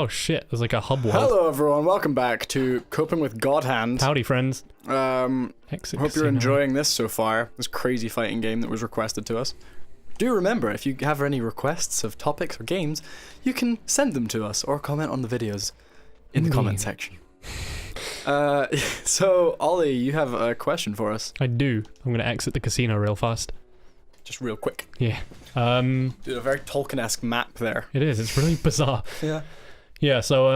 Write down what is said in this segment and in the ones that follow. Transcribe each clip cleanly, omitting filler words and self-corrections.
Oh shit, there's like a hub world. Hello everyone, welcome back to Coping with God Hand. Howdy friends. Hope you're enjoying this so far, this crazy fighting game that was requested to us. Do remember, if you have any requests of topics or games, you can send them to us or comment on the videos in the comment section. So, Ollie, you have a question for us. I do. I'm gonna exit the casino real fast. Just real quick. Yeah. Dude, a very Tolkien-esque map there. It is, it's really bizarre. Yeah. Yeah, so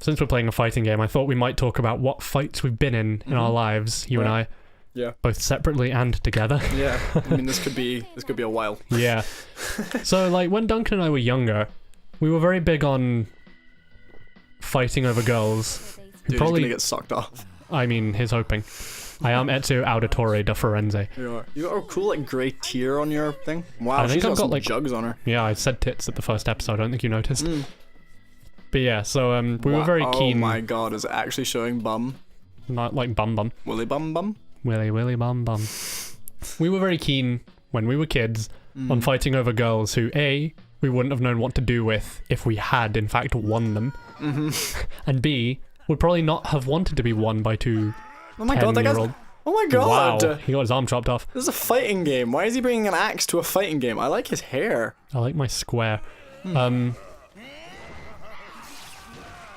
since we're playing a fighting game, I thought we might talk about what fights we've been in our lives, you and I. Yeah. Both separately and together. Yeah. I mean, this could be a while. Yeah. So, like, when Duncan and I were younger, we were very big on fighting over girls. Dude, he's gonna get sucked off. I mean, he's hoping. I am etto auditore da forense. You got a cool, like, grey tear on your thing? Wow, I think she's got some like jugs on her. Yeah, I said tits at the first episode, I don't think you noticed. But yeah, so we were very keen. Oh my god, is it actually showing bum? Not like bum bum. Willy bum bum? Willy willy bum bum. We were very keen, when we were kids, on fighting over girls who, A, we wouldn't have known what to do with if we had, in fact, won them. And B, would probably not have wanted to be won by two Oh my god, that guy's... Oh my god! Wow, he got his arm chopped off. This is a fighting game. Why is he bringing an axe to a fighting game? I like his hair. I like my square.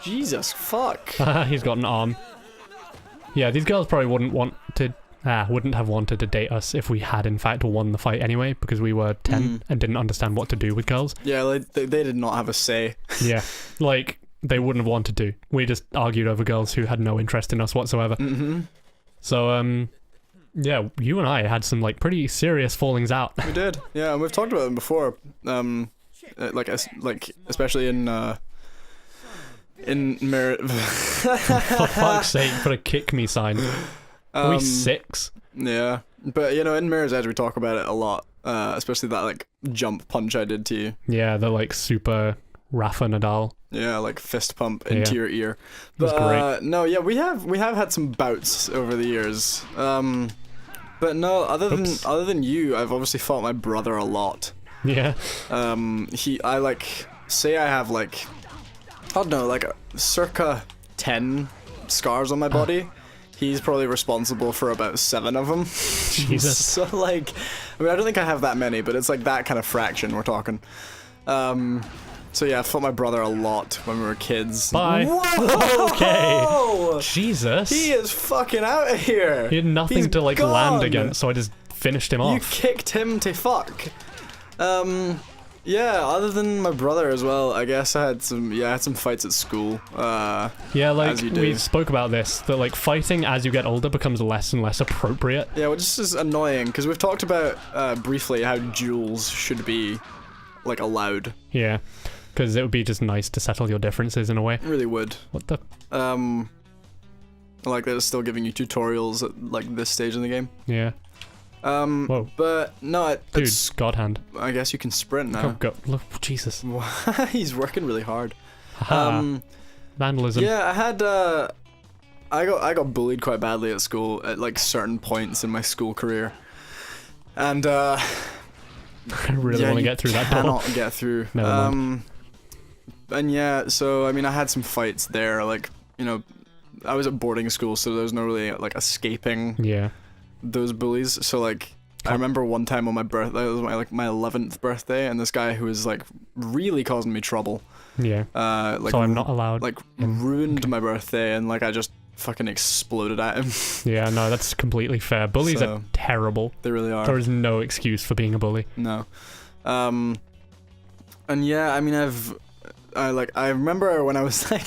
Jesus, fuck. He's got an arm. Yeah, these girls probably wouldn't have wanted to date us if we had in fact won the fight anyway, because we were 10 and didn't understand what to do with girls. Yeah, they did not have a say. Yeah, like, they wouldn't have wanted to. We just argued over girls who had no interest in us whatsoever. So, yeah, you and I had some, like, pretty serious fallings out. We did, yeah, and we've talked about them before. Especially in Merit. For fuck's sake, put a kick me sign. Are we 6? Yeah, but you know, in Mirror's Edge we talk about it a lot, especially that like jump punch I did to you. Yeah, the like super Rafa Nadal. Yeah, like fist pump into your ear. But, great. No, yeah, we have had some bouts over the years. But no, other than you, I've obviously fought my brother a lot. Yeah. I have like, I don't know, like circa 10 scars on my body. He's probably responsible for about 7 of them. Jesus. So like, I mean, I don't think I have that many, but it's like that kind of fraction we're talking. So yeah, I fought my brother a lot when we were kids. Bye. Whoa! Okay. Jesus. He is fucking out of here. He had nothing to like land against, so I just finished him off. You kicked him to fuck. Yeah, other than my brother as well, I guess I had some fights at school. Yeah, like, we spoke about this, that like fighting as you get older becomes less and less appropriate. Yeah, which is annoying, because we've talked about briefly how duels should be like allowed. Yeah, because it would be just nice to settle your differences in a way. It really would. What the? Like they're still giving you tutorials at like this stage in the game. Yeah. Whoa. But no, dude, God hand. I guess you can sprint now. Oh, go. Look, Jesus. He's working really hard. Vandalism. Yeah, I had I got bullied quite badly at school at like certain points in my school career, and I really want to get through that door. Cannot get through. Never mind. And yeah, so I mean, I had some fights there. Like, you know, I was at boarding school, so there was no really like escaping. Yeah. Those bullies. So like, I remember one time on my birthday, it was my 11th birthday, and this guy who was like really causing me trouble. Yeah. Like, so I'm not allowed. Like ruined my birthday, and like I just fucking exploded at him. Yeah, no, that's completely fair. Bullies are terrible. They really are. There is no excuse for being a bully. No. And yeah, I mean, I remember when I was like,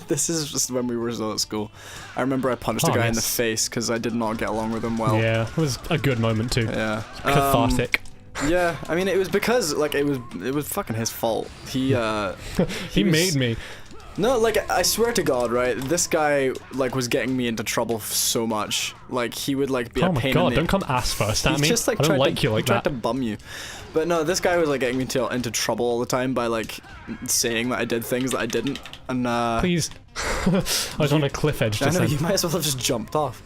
this is just when we were still at school. I remember I punched a guy in the face because I did not get along with him well. Yeah, it was a good moment too. Yeah. Cathartic. Yeah, I mean, it was because like it was fucking his fault. He made me. No, like, I swear to God, right, this guy, like, was getting me into trouble so much. Like, he would, like, be a pain in the... Oh my God, don't come ass first at me. Just, like, I don't like you like that. He tried to bum you. But no, this guy was, like, getting me into trouble all the time by, like, saying that I did things that I didn't, and, Please. I was on a cliff edge just I know, then. you might as well have just jumped off.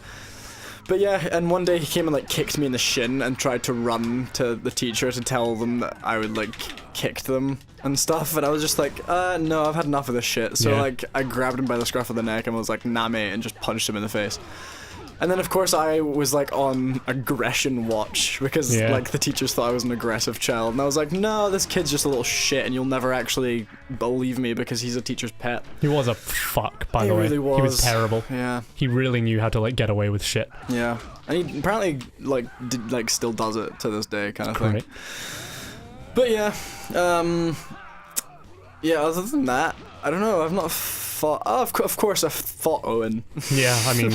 But yeah, and one day he came and like kicked me in the shin and tried to run to the teacher to tell them that I would like kicked them and stuff, and I was just like, no, I've had enough of this shit. So like I grabbed him by the scruff of the neck and was like, nah mate, and just punched him in the face. And then of course I was like on aggression watch because like the teachers thought I was an aggressive child, and I was like, no, this kid's just a little shit and you'll never actually believe me because he's a teacher's pet. He was a fuck, by the way. Really was. He was terrible. Yeah. He really knew how to like get away with shit. Yeah. And he apparently like still does it to this day, kind of thing. But yeah, yeah, other than that, I don't know, I've not fought, of course I've fought Owen. Yeah, I mean...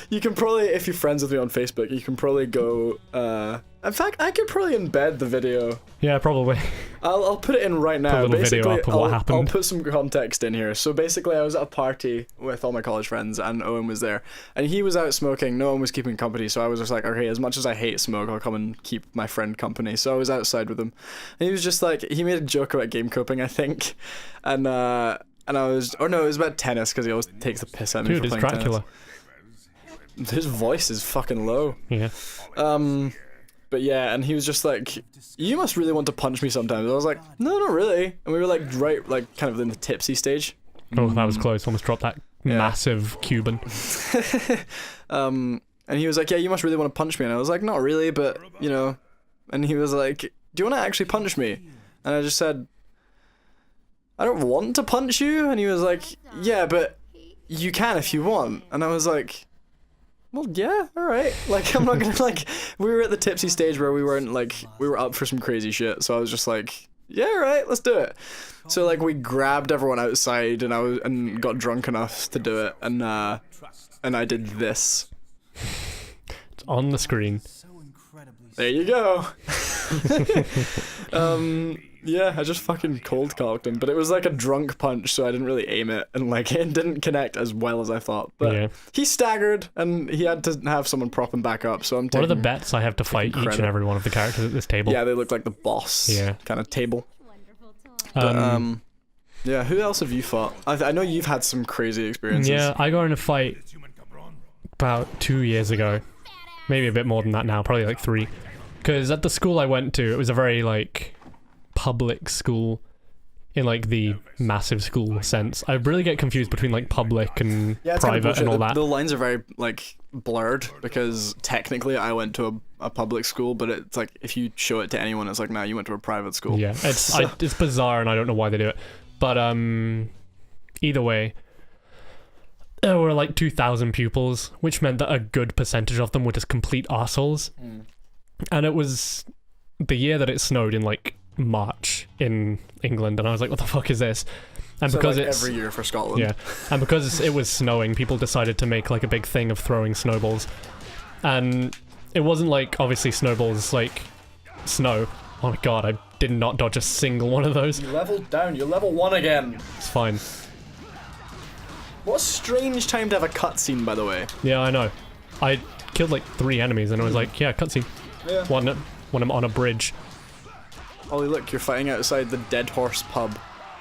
You can probably, if you're friends with me on Facebook, you can probably go, in fact, I could probably embed the video. Yeah, probably. I'll put it in right now. Put a little video up of what happened. I'll put some context in here. So basically I was at a party with all my college friends and Owen was there. And he was out smoking, no one was keeping company, so I was just like, okay, as much as I hate smoke, I'll come and keep my friend company. So I was outside with him. And he was just like, he made a joke about game coping, I think. And I was, or no, it was about tennis, because he always takes the piss out of me for playing Dracula. Tennis. His voice is fucking low. Yeah. But yeah, and he was just like, you must really want to punch me sometimes. I was like, no, not really. And we were like, right, like kind of in the tipsy stage. Oh, that was close. Almost dropped that massive Cuban. And he was like, yeah, you must really want to punch me. And I was like, not really, but, you know. And he was like, do you want to actually punch me? And I just said, I don't want to punch you. And he was like, yeah, but you can if you want. And I was like, well, yeah, all right. Like, I'm not gonna, like, we were at the tipsy stage where we weren't, like, we were up for some crazy shit. So I was just like, yeah, all right, let's do it. So, like, we grabbed everyone outside and got drunk enough to do it. And I did this. It's on the screen. There you go. Yeah, I just fucking cold cocked him, but it was like a drunk punch, so I didn't really aim it, and like it didn't connect as well as I thought. But he staggered, and he had to have someone prop him back up. So I'm taking. What are the bets I have to fight each and every one of the characters at this table? Yeah, they look like the boss. Kind of table. But, yeah, who else have you fought? I know you've had some crazy experiences. Yeah, I got in a fight about 2 years ago, maybe a bit more than that now, probably like 3. Because at the school I went to, it was a very like public school in like the massive school sense. I really get confused between like public and private and all that. The lines are very like blurred because technically I went to a public school, but it's like if you show it to anyone, it's like, nah, you went to a private school. Yeah, it's it's bizarre and I don't know why they do it. But either way, there were like 2,000 pupils, which meant that a good percentage of them were just complete arseholes. And it was the year that it snowed in like March in England, and I was like, what the fuck is this? And so because like it's every year for Scotland. Yeah. And because it was snowing, people decided to make like a big thing of throwing snowballs. And it wasn't like obviously snowballs like snow. Oh my god, I did not dodge a single one of those. You leveled down, you're level 1 again. It's fine. What a strange time to have a cutscene, by the way. Yeah, I know. I killed like 3 enemies and I was like, yeah, cutscene. Yeah. When I'm on a bridge. Ollie, look, you're fighting outside the Dead Horse pub.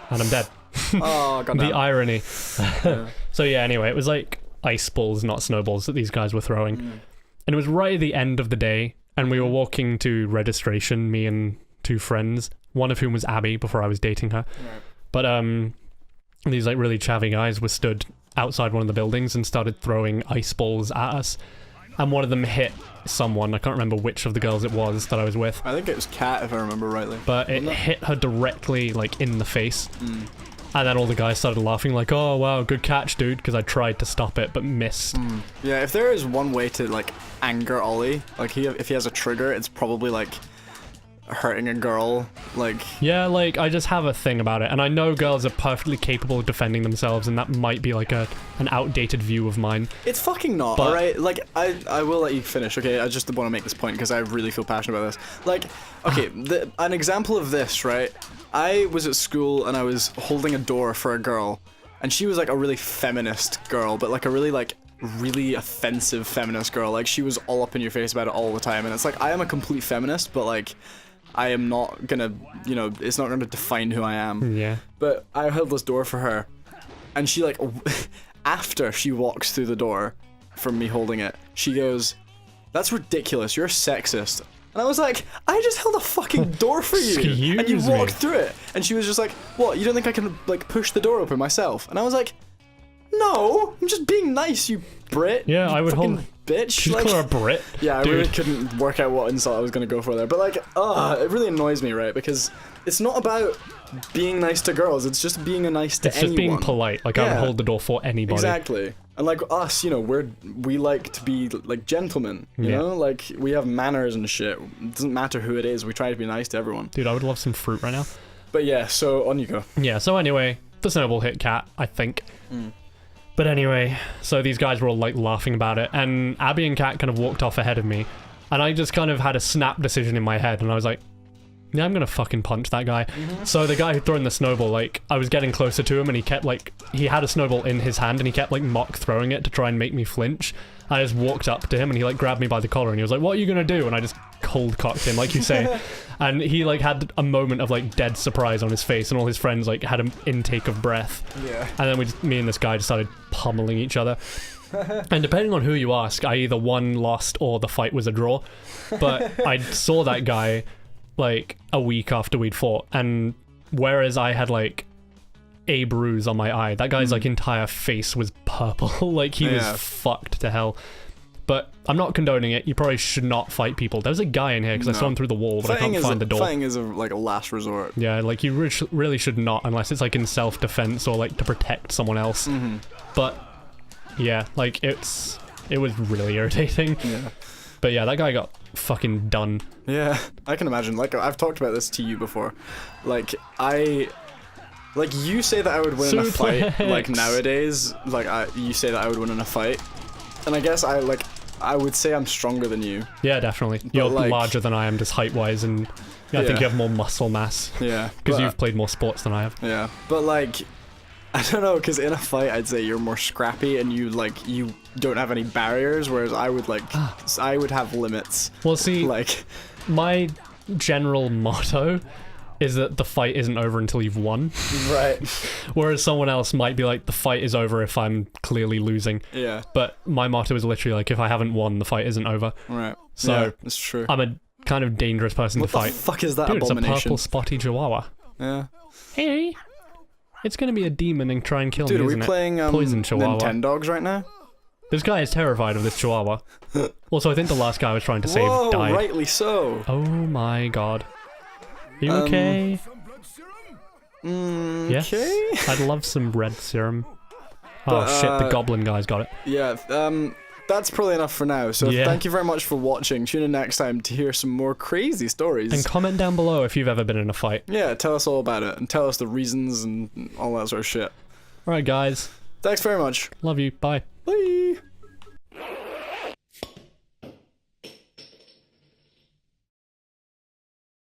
And I'm dead. Oh, goddamn. The irony. So yeah, anyway, it was like ice balls, not snowballs, that these guys were throwing. And it was right at the end of the day, and we were walking to registration, me and 2 friends, one of whom was Abby before I was dating her. Right. But these like really chavvy guys were stood outside one of the buildings and started throwing ice balls at us. And one of them hit someone, I can't remember which of the girls it was that I was with. I think it was Kat, if I remember rightly. But it hit her directly, like, in the face. And then all the guys started laughing, like, oh, wow, good catch, dude, because I tried to stop it, but missed. Yeah, if there is one way to, like, anger Ollie, like, if he has a trigger, it's probably, like, hurting a girl, like... Yeah, like, I just have a thing about it, and I know girls are perfectly capable of defending themselves, and that might be, like, an outdated view of mine. It's fucking not, alright? Like, I will let you finish, okay? I just want to make this point, because I really feel passionate about this. Like, okay, an example of this, right? I was at school, and I was holding a door for a girl, and she was, like, a really feminist girl, but, like, a really, like, really offensive feminist girl. Like, she was all up in your face about it all the time, and it's like, I am a complete feminist, but, like... I am not gonna, you know, it's not gonna define who I am. Yeah. But I held this door for her, and she, like, after she walks through the door from me holding it, she goes, that's ridiculous. You're a sexist. And I was like, I just held a fucking door for you. Excuse and you me. walked through it. And she was just like, what, you don't think I can, like, push the door open myself? And I was like, no, I'm just being nice, you Brit. Yeah, you I would fucking hold... bitch. Did you call her a Brit? Yeah, I Dude. really couldn't work out what insult I was going to go for there. But, like, it really annoys me, right? Because it's not about being nice to girls. It's just being nice to anyone. It's just being polite. Like, I would hold the door for anybody. Exactly. And like us, you know, we like to be like gentlemen, you know? Like, we have manners and shit. It doesn't matter who it is. We try to be nice to everyone. Dude, I would love some fruit right now. But yeah, so on you go. Yeah, so anyway, the snowball hit Cat, I think. But anyway, so these guys were all like laughing about it, and Abby and Cat kind of walked off ahead of me, and I just kind of had a snap decision in my head, and I was like, yeah, I'm gonna fucking punch that guy. So the guy who'd thrown the snowball, like, I was getting closer to him, and he kept, like, he had a snowball in his hand, and he kept, like, mock throwing it to try and make me flinch. I just walked up to him, and he, like, grabbed me by the collar, and he was like, what are you gonna do? And I just cold cocked him, like you say. And he, like, had a moment of, like, dead surprise on his face, and all his friends, like, had an intake of breath. Yeah. And then me and this guy just started pummeling each other. And depending on who you ask, I either won, lost, or the fight was a draw. But I saw that guy like a week after we'd fought, and whereas I had like a bruise on my eye, that guy's like entire face was purple. Like he was fucked to hell. But I'm not condoning it. You probably should not fight people. There's a guy in here because I saw him through the wall, but I can't find the door. Fighting is like a last resort. Yeah, like you really should not, unless it's like in self-defense or like to protect someone else. But yeah, like it was really irritating. Yeah. But yeah, that guy got fucking done. Yeah, I can imagine. Like, I've talked about this to you before. Like, you say that I would win in a fight, like, nowadays. Like, you say that I would win in a fight. And I guess I would say I'm stronger than you. Yeah, definitely. You're like, larger than I am, just height-wise, and I think you have more muscle mass. Yeah. Because you've played more sports than I have. Yeah. But, like, I don't know, because in a fight, I'd say you're more scrappy, and you don't have any barriers, whereas I would, like, I would have limits. Well, see, like, my general motto is that the fight isn't over until you've won. Right. Whereas someone else might be like, the fight is over if I'm clearly losing. Yeah. But my motto is literally like, if I haven't won, the fight isn't over. Right. So, yeah, that's true. I'm a kind of dangerous person to fight. What the fuck is that Dude, abomination? It's a purple spotty chihuahua. Yeah. Hey. It's gonna be a demon and try and kill me, isn't it? Dude, are we playing Poison chihuahua. Nintendogs right now? This guy is terrified of this chihuahua. Also, I think the last guy I was trying to save died. Rightly so. Oh my god. Are you okay? Yes. Okay. I'd love some red serum. Oh shit, the goblin guy's got it. Yeah, that's probably enough for now. So thank you very much for watching. Tune in next time to hear some more crazy stories. And comment down below if you've ever been in a fight. Yeah, tell us all about it. And tell us the reasons and all that sort of shit. Alright guys. Thanks very much. Love you. Bye. Bye.